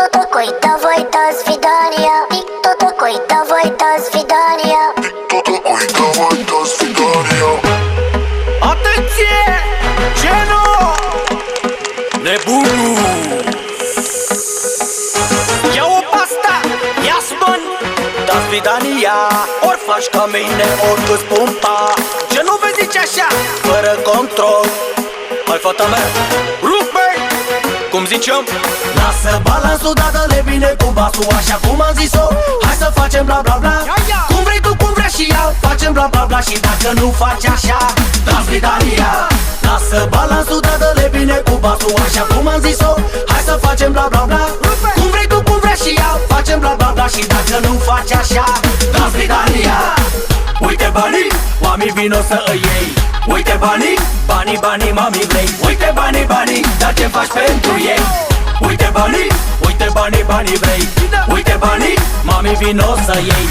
такой, давай до свидания. Кто такой, давай до свидания. Кто такой, давай до свидания. Atenție! Ce nu? Nebunul! Ia-o pasta, ia-ți bani, da svidania. Ori faci ca mine, ori îți pumpa. Ce nu vezi zici așa, fără control. Hai fata mea, rupe! Cum zicem? Lasă balansul, dată-le bine cu basul. Așa cum am zis-o, hai să facem bla bla bla. Cum vrei tu, cum vrea și ea, facem bla bla bla. Și dacă nu faci așa, da svidania. Lasă balansul, dată-le bine cu basul. Așa cum am zis-o, hai să facem bla bla bla. Cum vrei tu, cum vrea și ea, facem bla bla bla. Și dacă nu faci așa, da svidania. Uite banii, mami vino să îi iei. Uite banii, banii, banii, mami vrei. Uite banii, banii, dar ce faci pentru ei? Uite banii, uite banii, banii vrei. Uite banii, mami vino să iei.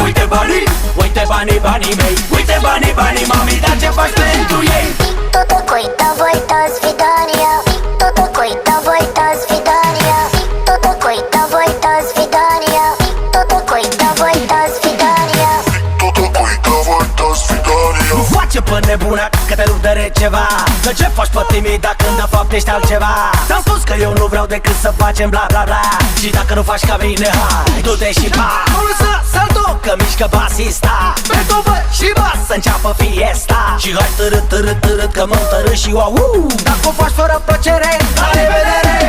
Uite banii, uite banii, banii mei. Uite banii, banii, mami, dar ce faci pentru ei? Кто такой, давай до свидания. Кто такой, давай до свидания. Кто такой, давай до свидания. Кто такой, давай до свидания. Кто такой, давай до свидания. Nu face pe nebuna că te rup de receva. Că ce faci pe timid dacă de fapt ești altceva? Ți-am spus că eu nu vreau decât să facem bla bla bla. Și dacă nu faci ca mine, hai, du-te și pa. Nu lăsa salto, că mișcă basista. Beethoven și bas să înceapă fiesta. Și hai târât, târât, târât, că mă întărât și wow. Dacă o faci fără plăcere, la revedere.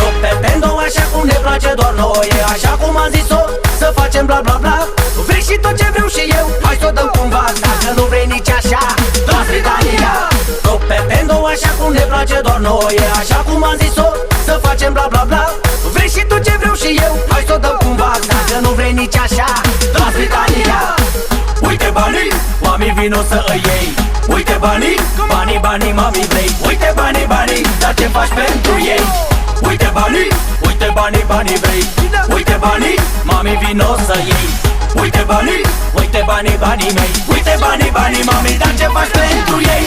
Rupe tendo așa cum ne place doar nouă. Așa cum am zis-o, să facem bla bla bla. Vrei și tot ce vreau și eu, hai să o dăm cumva. Dacă nu vrei nici așa, da svidania. Rupe tendo așa cum ne place doar nouă. Așa cum am zis-o, să facem bla bla bla. Vrei și tot ce vreau și eu, hai să o dăm cumva. Dacă nu vrei nici așa, da svidania. Uite banii, mami vino să îi iei. Uite banii, banii, banii, mami vrei. Uite banii, banii, dar ce faci pentru ei? Uite banii, uite banii, banii vrei. Uite banii, mami vino să iei. Uite banii, uite banii, banii mei. Uite banii, banii, mami, dar ce faci pentru ei?